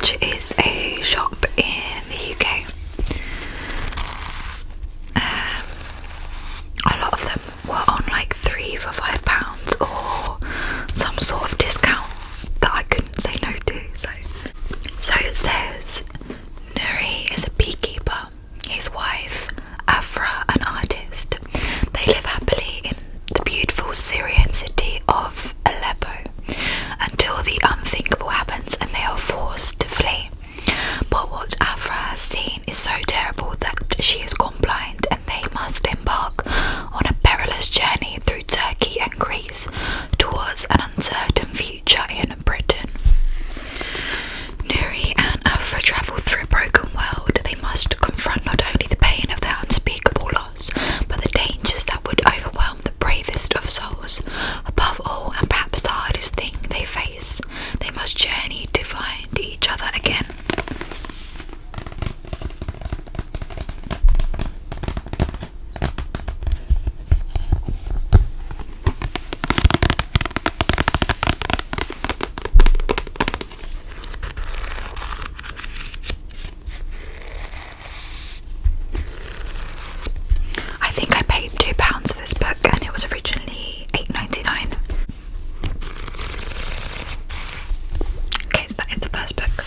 which is a shop in the UK. A lot of them were on like 3 for £5 or some sort of discount that I couldn't say no to. So it says, Nuri is a beekeeper. His wife, Afra, an artist. They live happily in the beautiful Syrian city of Aleppo until the unthinkable happens and they are forced to flee. But what Afra has seen is so terrible that she has gone blind and they must embark on a perilous journey through Turkey and Greece towards an uncertain future in Britain. Nuri and Afra travel through a broken world. They must confront not only the pain of their unspeakable loss, but the dangers that would overwhelm the bravest of souls. Above all, and perhaps the hardest thing they face, they must journey to find each other again. I think I paid £2 for this book and it was originally £8.99. Okay, so that is the first book.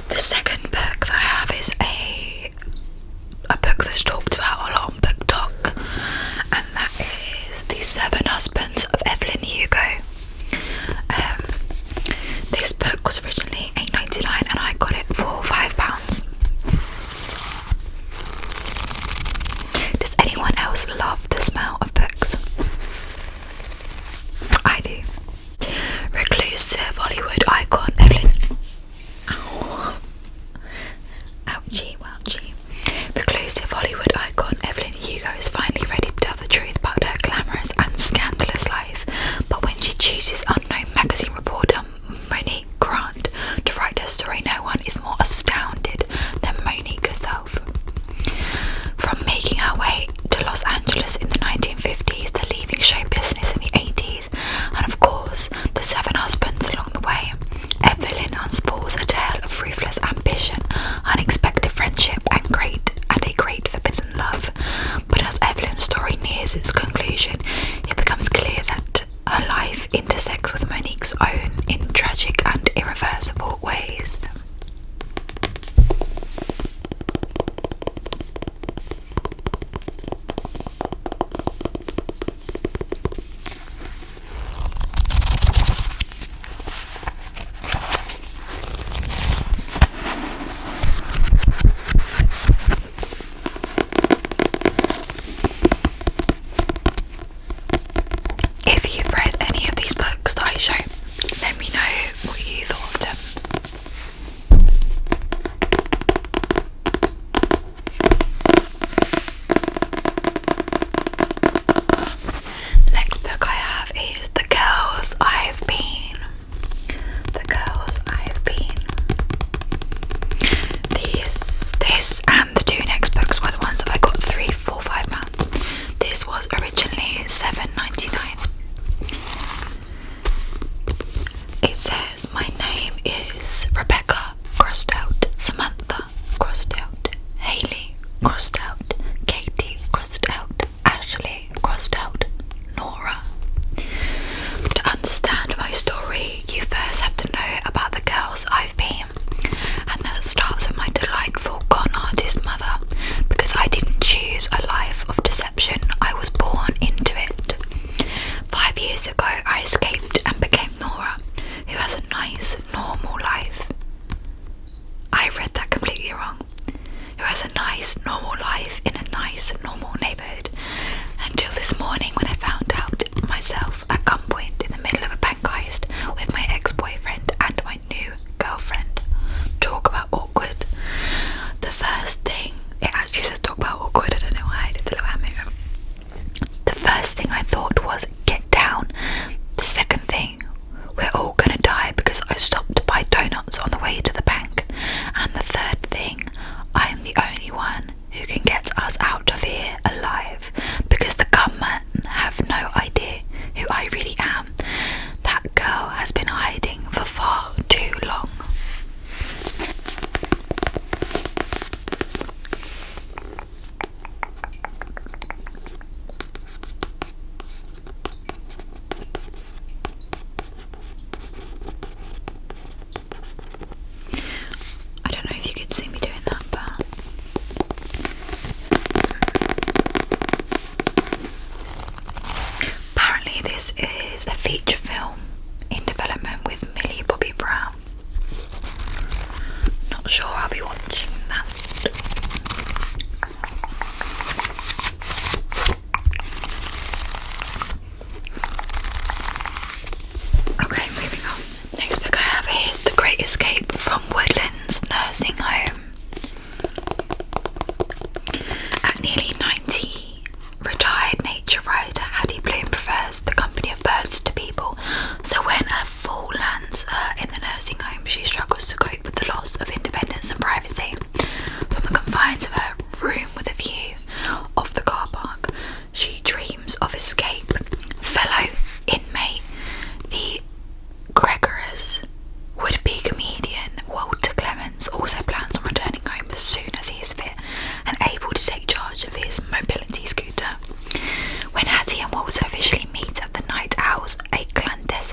The second book that I have is a book that's talked about a lot on Book Talk, and that is The 7 Husbands of Evelyn Hugo. This book was originally £8.99 and I got it for £5. Does anyone else love the smell of books? I do. Reclusive Hollywood icon Evelyn. Ouchie, wouchie. Reclusive Hollywood icon Evelyn Hugo is finally ready to tell the truth about her glamorous and scandalous life, but when she chooses unknown magazine reporter Monique Grant to write her story, no one is more astounded than Monique herself. From making her way to Los Angeles in the 1950s to leaving show business in the 80s, and of course the 7 husbands along the way, Evelyn unspools a tale of ruthless ambition, unexpected friendship, and a great forbidden love. But as Evelyn's story nears its conclusion, it becomes clear that her life intersects with Monique's own in tragic and irreversible ways. If you've read any of these books that I show, let me know what you thought of them. The next book I have is The Girls I've Been. The Girls I've Been. This and the 2 next books were the ones that I got £3, £4, £5. This was originally £7.99. It says, my name is Rebecca, crossed out, Samantha, crossed out, Hayley, crossed out, Katie, crossed out, Ashley, crossed out, Nora. To understand my story, you first have to know about the girls I've been, and that starts with my delightful con artist mother, because I didn't choose a life of deception, I was born into it. 5 years ago I escaped and became Nora, who has a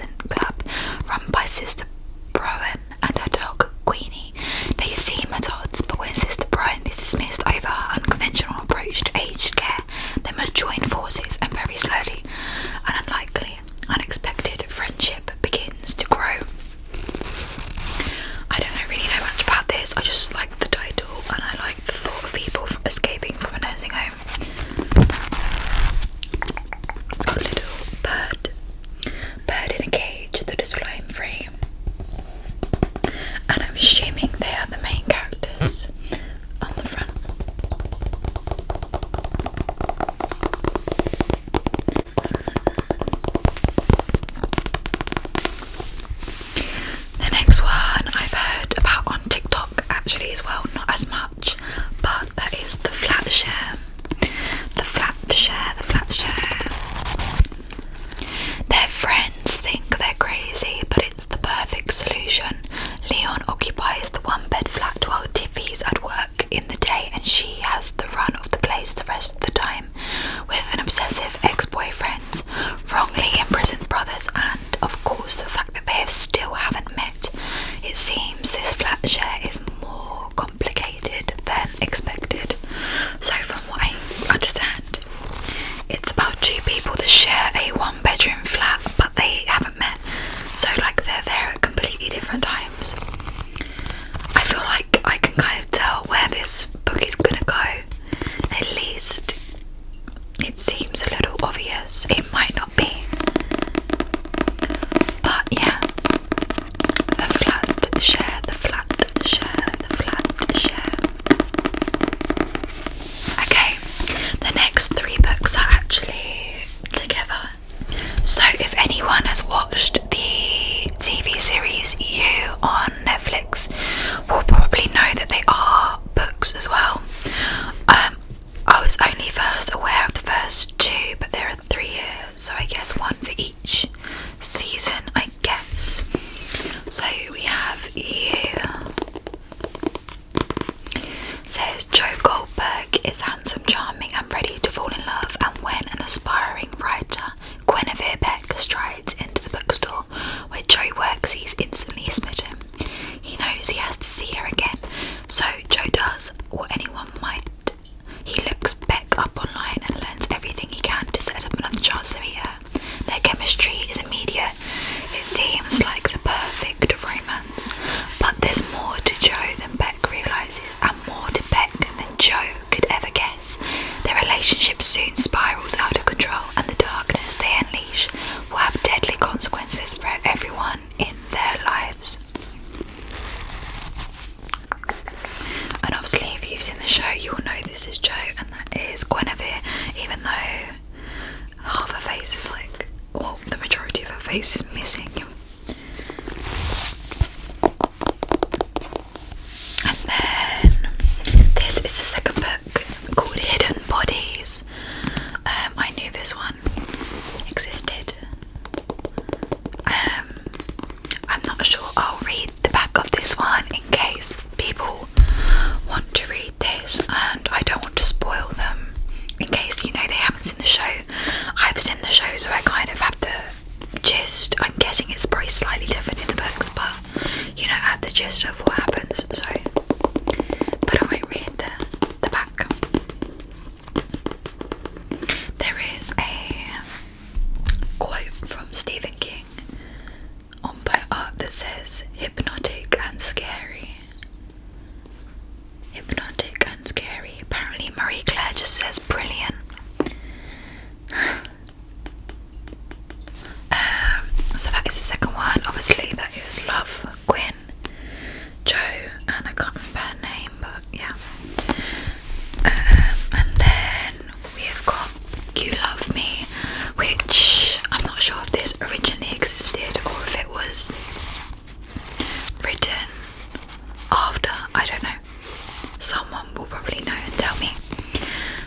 Peasant Club run by Sister Browen and her dog Queenie. They seem at odds, but when Sister Browen is dismissed over her unconventional approach to aged care, they must join forces, and very slowly, an unlikely, unexpected friendship begins to grow. I don't really know much about this. I just like the title, and I like the thought of people escaping from a nursing home. It's got a little bird in a cage that is flying free, and I'm assuming they are the main characters on the front. The next one I've heard about on TikTok actually as well, not as much, but that is the Flatshare. The Flatshare. Their friends think they're crazy, but it's the perfect solution. Leon occupies the one-bed flat while Tiffy's at work in the day, and she has the run of the place the rest of the time, with an obsessive ex-boyfriend, wrongly imprisoned brothers, and of course the fact that they still haven't met. It seems this Flatshare is more complicated than expected. So from what I understand, it's about two people that share a one-bedroom flat, but they haven't met. So like they're there at completely different times. I feel like I can kind of tell where this book is gonna go. At least it seems a little obvious. It might not be, but yeah. The Flatshare. Okay, the next three books are actually together. So if anyone has watched the TV series You on Netflix, will probably know that they are books as well. I was only first aware of the first two, but there are three here, so I guess one for each season, I guess. So we have You. Says Joe Goldberg is handsome, charming, and ready to fall in love, and when an aspiring writer, Guinevere Beck, strides into the bookstore where Joe works, he's instantly smitten. He knows he has to see her again, so Joe does what anyone might. He looks Beck up online and learns everything he can to set up another chance to meet her. Their chemistry is immediate. It seems like the perfect romance, but there's more to Joe than Beck realises, and more to Beck than Joe could ever guess. Their relationship soon spirals out of control, and the darkness they unleash will have deadly consequences for everyone in their lives. And obviously if you've seen the show, you will know this is Joe, and that is Guinevere, even though half her face is like, well, the majority of her face is missing. And then this is the second book, called Hidden Bodies. I knew this one existed. I'm not sure I'll read the back of this one in case people want to read this, and I don't want to spoil them in case they haven't seen the show. I've seen the show, so I kind of have to gist. I'm guessing it's probably slightly different in the books, but I have the gist of what happens, so but I won't read the back. There is a quote from Stephen King on boat art that says hypnotic and scary. Hypnotic and scary. Apparently Marie Claire just says brilliant. So that is the second one. Obviously that is Love, Gwyn, Joe, and I can't remember her name, but yeah. And then we have got You Love Me, which I'm not sure if this originally existed or if it was written after, I don't know. Someone will probably know and tell me.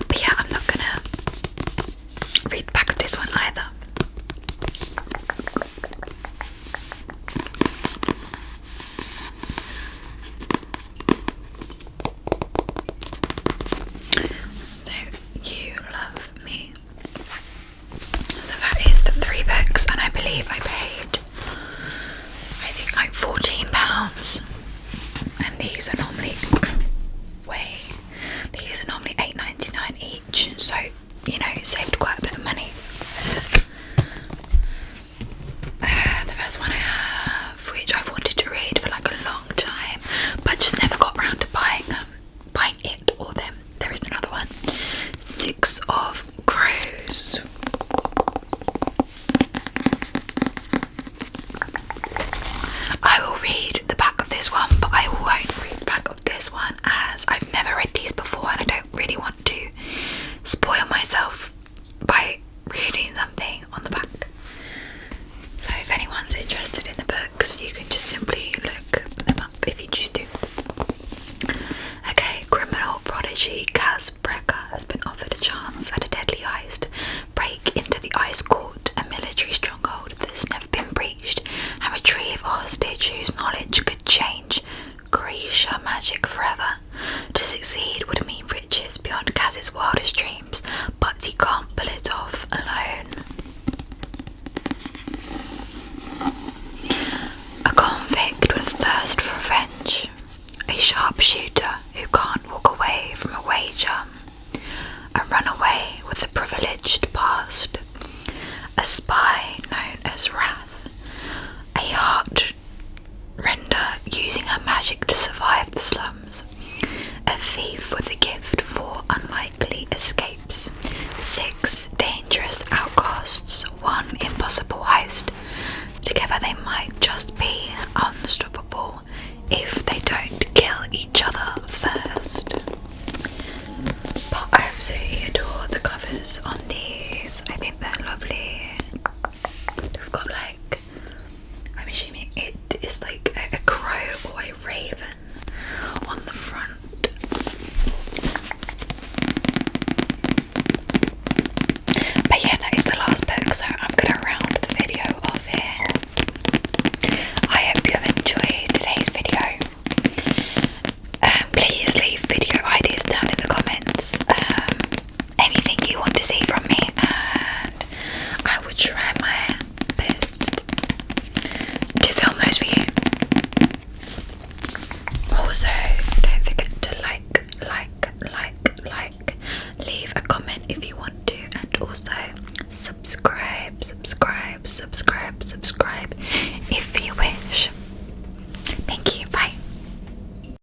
But yeah, I'm not gonna read back of this one either. So, You Love Me. So that is the three books, and I believe I paid £8, and these are normally these are normally £8.99 each, so you know, it saved quite a bit of money. The first one I have, which I've wanted to read for like a long time, but just never got around to buying it or them. There is another one, 6 of Crows. I will read the back of this one, but I won't read the back of this one as I've never read these before and I don't really want to spoil myself by reading something on the back. So if anyone's interested in the books, you can just simply look them up if you choose to. Okay, criminal prodigy Kaz Brecker has been offered a chance at a deadly heist break into the Ice Court, a military stronghold that has never been breached, and retrieve a hostage whose knowledge could change Grisha magic forever. To succeed would mean riches beyond Kaz's wildest dreams, but he can't pull it off alone. A convict with thirst for revenge, a sharpshooter who can't walk away from a wager, a runaway with a privileged past, a spy known as Wrath, a heart render using her magic to survive the slums, a thief with a gift for unlikely escapes, 6 dangerous outcasts, 1 impossible heist. Together they might just be unstoppable if they don't kill each other first. But I absolutely adore the covers on these. I think they're lovely. They've got like, I'm assuming it is like a crow or a raven on the front. But yeah, that is the last book, so I'm gonna round the video off here. I hope you have enjoyed today's video. Please leave video ideas down in the comments. Anything you want to see from me, and I will try my best to film those for you. Also, don't forget to like, leave a comment if you want to, and also subscribe.